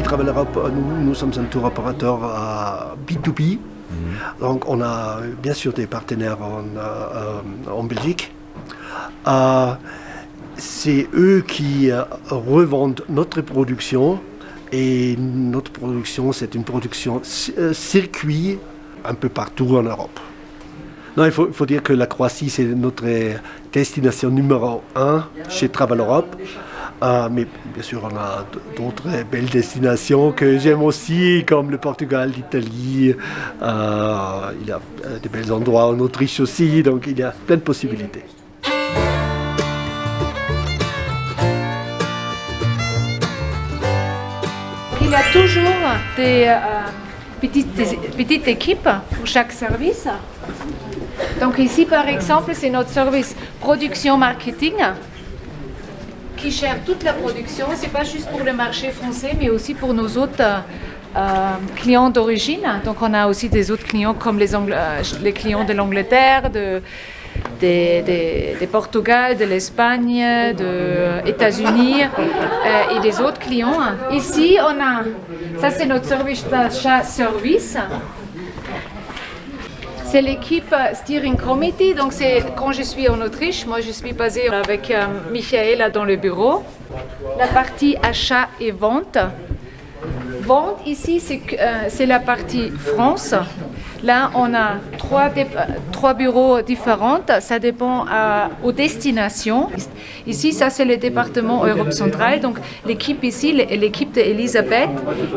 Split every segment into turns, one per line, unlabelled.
Travel Europe, nous sommes un tour opérateur B2B. Donc on a bien sûr des partenaires en Belgique. C'est eux qui revendent notre production. Et notre production, c'est une production circuit un peu partout en Europe. Non, il faut dire que la Croatie, c'est notre destination numéro 1 chez Travel Europe. Mais bien sûr, on a d'autres belles destinations que j'aime aussi, comme le Portugal, l'Italie. Il y a de bels endroits en Autriche aussi, donc il y a plein de possibilités.
Il y a toujours des petites équipes pour chaque service. Donc ici, par exemple, c'est notre service production marketing qui gère toute la production. Ce n'est pas juste pour le marché français, mais aussi pour nos autres clients d'origine. Donc on a aussi des autres clients comme les clients de l'Angleterre, des Portugal, de l'Espagne, des États-Unis et des autres clients. Ici, ça c'est notre service d'achat service. C'est l'équipe Steering Committee, donc c'est quand je suis en Autriche, moi je suis basée avec Michaela dans le bureau. La partie achat et vente. Vente ici, c'est la partie France. Là, on a trois bureaux différents, ça dépend aux destinations. Ici, ça c'est le département Europe centrale. Donc l'équipe ici, l'équipe d'Elisabeth,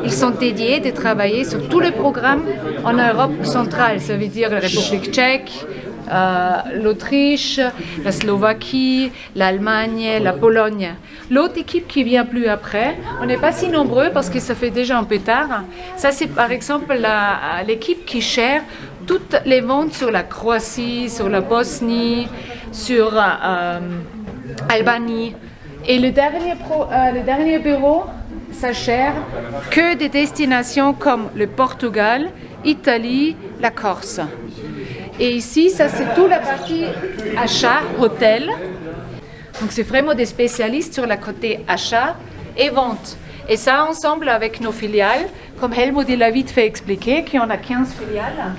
ils sont dédiés de travailler sur tous les programmes en Europe centrale. Ça veut dire la République tchèque, l'Autriche, la Slovaquie, l'Allemagne, la Pologne. L'autre équipe qui vient plus après, on n'est pas si nombreux parce que ça fait déjà un peu tard. Ça c'est par exemple l'équipe qui gère toutes les ventes sur la Croatie, sur la Bosnie, sur Albanie. Et le dernier bureau, ça gère que des destinations comme le Portugal, Italie, la Corse. Et ici, ça c'est toute la partie achat, hôtel. Donc c'est vraiment des spécialistes sur le côté achat et vente. Et ça ensemble avec nos filiales, comme Helmut il a vite fait expliquer, qu'on a 15 filiales.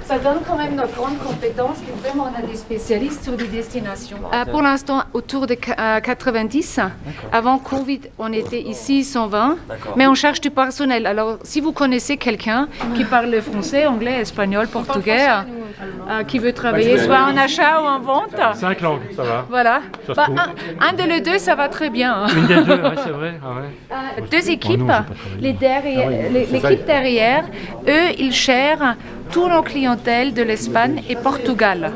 Ça donne quand même notre grande compétence, que vraiment on a des spécialistes sur des destinations. Pour l'instant, autour de 90. D'accord. Avant Covid, on était ici 120. D'accord. Mais on cherche du personnel. Alors, si vous connaissez quelqu'un qui parle français, anglais, espagnol, portugais, qui veut travailler soit en achat ou en vente.
5 langues, ça va.
Voilà. Un de les deux, ça va très bien.
Une des deux, oui, c'est vrai. Ah ouais.
Deux équipes. L'équipe derrière, eux, ils gèrent tous nos clientèles de l'Espagne et Portugal.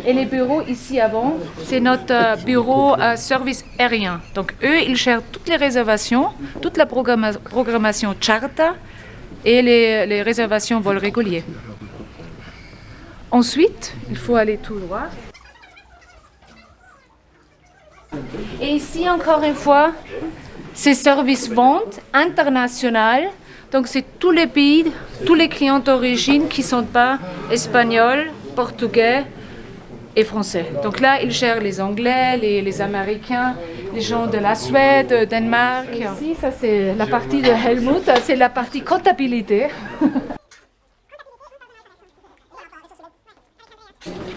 Et les bureaux ici avant, c'est notre bureau service aérien. Donc eux, ils gèrent toutes les réservations, toute la programmation charter et les réservations vols réguliers. Ensuite, il faut aller tout droit. Et ici, encore une fois, c'est service vente international. Donc c'est tous les pays, tous les clients d'origine qui ne sont pas espagnols, portugais et français. Donc là, ils gèrent les Anglais, les Américains, les gens de la Suède, Danemark. Ici, ça c'est la partie de Helmut, c'est la partie comptabilité.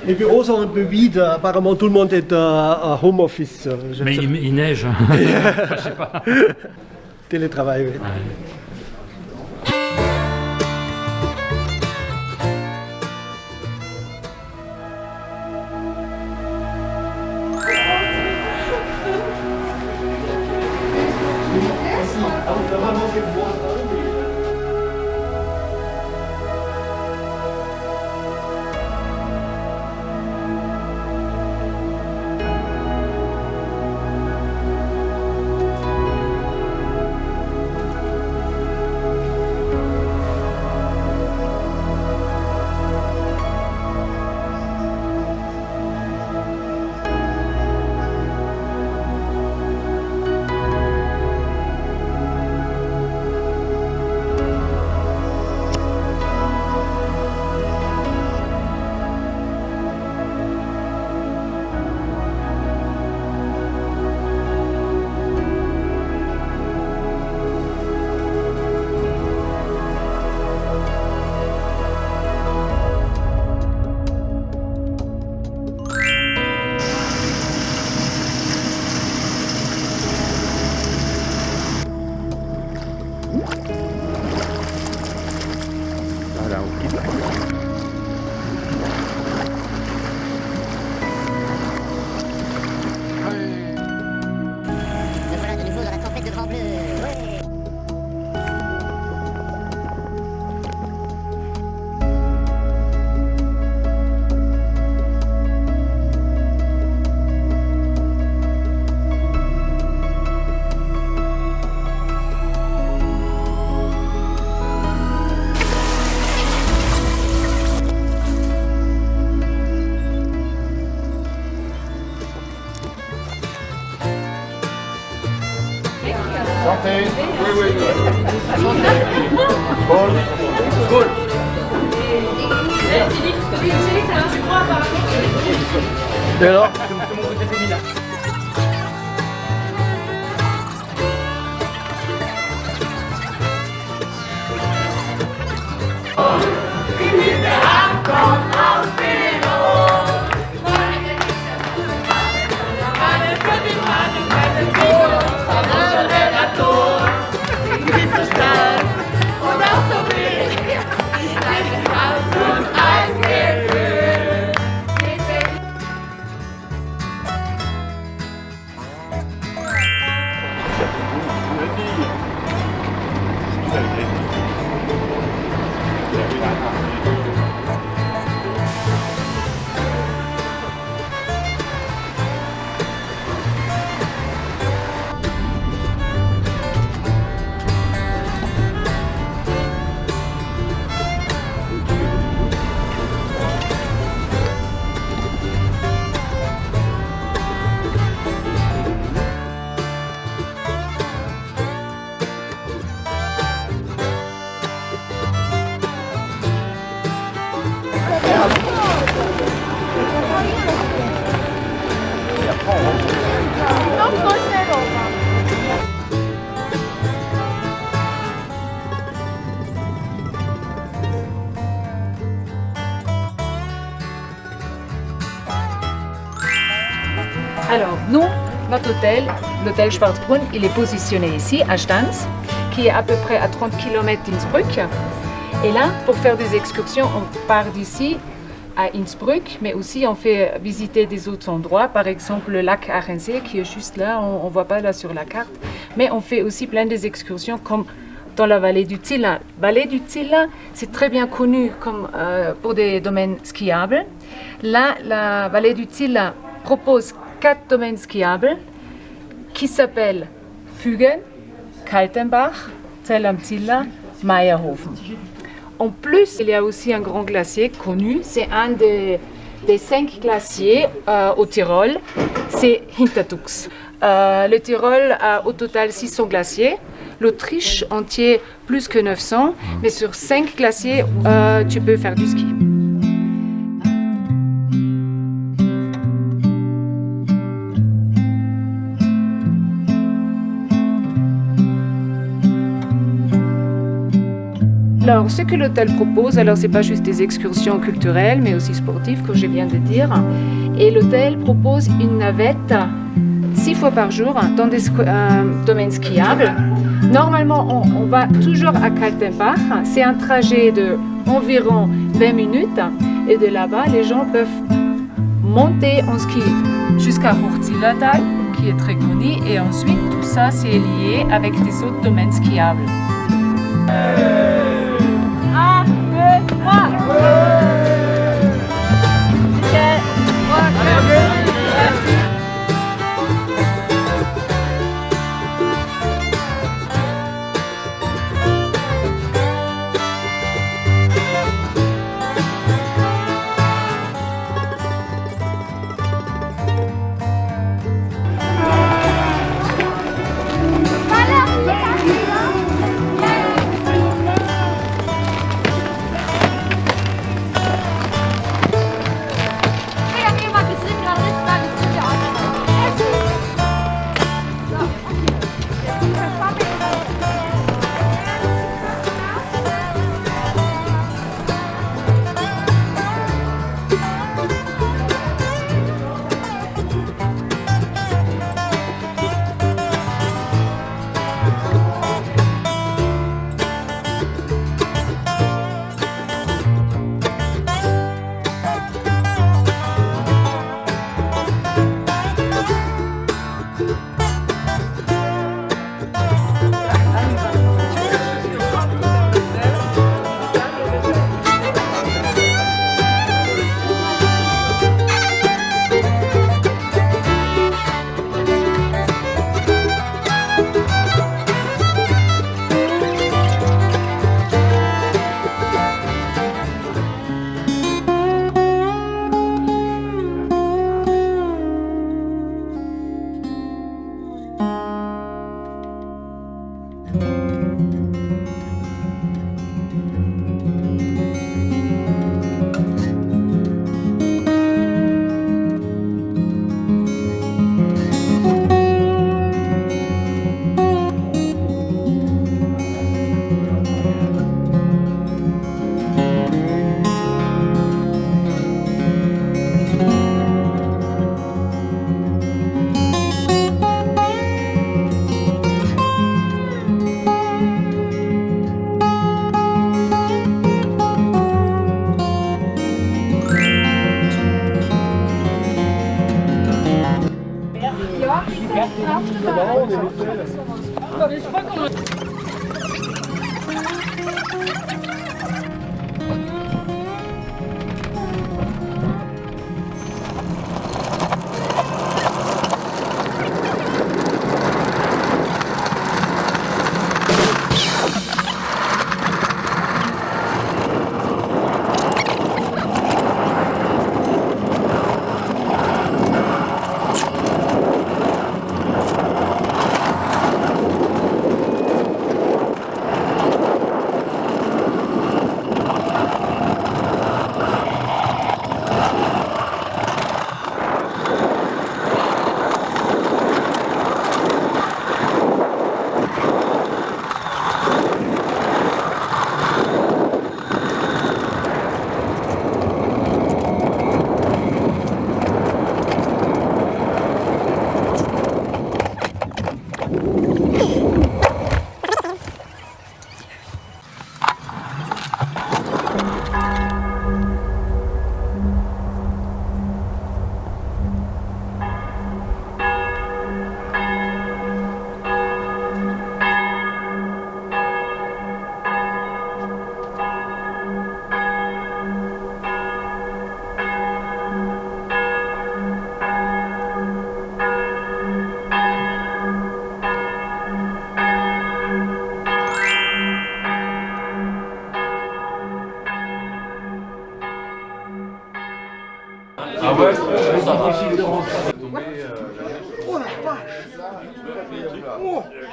Les bureaux sont un peu vides, apparemment tout le monde est à home office.
Mais il neige, je sais pas.
Télétravail, oui. Ouais.
Santé. Oui, oui. Skål. Skål.
Et alors?
C'est mon côté féminin.
Alors, nous, notre hôtel, l'hôtel Schwarzbrunn, il est positionné ici, à Stans, qui est à peu près à 30 km d'Innsbruck. Et là, pour faire des excursions, on part d'ici à Innsbruck, mais aussi on fait visiter des autres endroits, par exemple le lac Arendsee qui est juste là, on ne voit pas là sur la carte, mais on fait aussi plein des excursions comme dans la vallée du Tilla. La vallée du Tilla, c'est très bien connu comme, pour des domaines skiables. Là, la vallée du Tilla propose 4 domaines skiables qui s'appellent Fügen, Kaltenbach, Zell am Tilla, Meierhofen. En plus, il y a aussi un grand glacier connu, c'est un des 5 glaciers au Tyrol, c'est Hintertux. Le Tyrol a au total 600 glaciers, l'Autriche entier plus que 900, mais sur 5 glaciers, tu peux faire du ski. Alors, ce que l'hôtel propose, alors c'est pas juste des excursions culturelles, mais aussi sportives, comme je viens de dire. Et l'hôtel propose une navette 6 fois par jour dans des domaines skiables. Normalement, on va toujours à Kaltenbach. C'est un trajet de environ 20 minutes. Et de là-bas, les gens peuvent monter en ski jusqu'à Hochzillertal, qui est très connu. Et ensuite, tout ça, c'est lié avec des autres domaines skiables.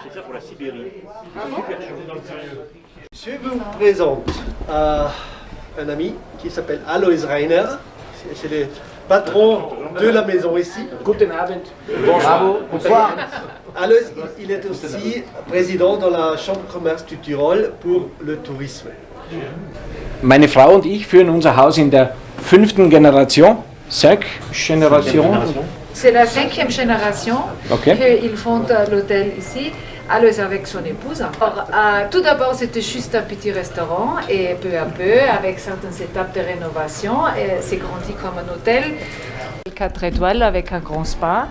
C'est ça pour la Sibérie.
Je vous présente un ami qui s'appelle Alois Reiner. C'est le patron de la maison ici.
Guten Abend.
Bonjour. Bonsoir. Alois, il est aussi président de la Chambre de commerce du Tyrol pour le tourisme.
Meine Frau und ich führen unser Haus in der 5. Generation. 5 Generation.
C'est la 5e génération qu'ils font l'hôtel ici, Alois avec son épouse. Alors, tout d'abord, c'était juste un petit restaurant et peu à peu, avec certaines étapes de rénovation, c'est grandi comme un hôtel. 4 étoiles avec un grand spa.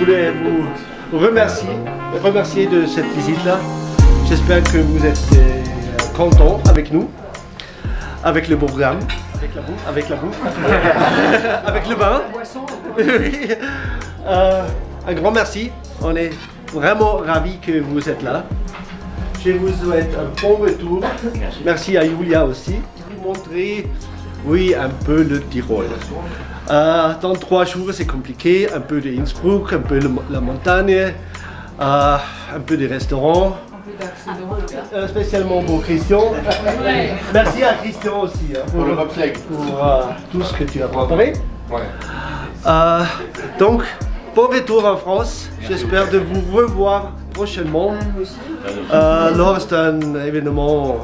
voulais vous remercier de cette visite-là. J'espère que vous êtes contents avec nous, avec le programme, avec la bouffe, avec le vin. Oui. Un grand merci. On est vraiment ravis que vous êtes là. Je vous souhaite un bon retour. Merci à Julia aussi. Vous montrer, oui, un peu le Tyrol. Dans 3 jours, c'est compliqué. Un peu de Innsbruck, un peu la montagne, un peu des restaurants. Spécialement pour Christian. Merci à Christian aussi pour tout ce que tu as préparé. Donc, bon retour en France. J'espère de vous revoir prochainement lors d'un événement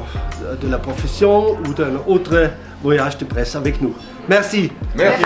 de la profession ou d'un autre voyage de presse avec nous. Merci.
Merci.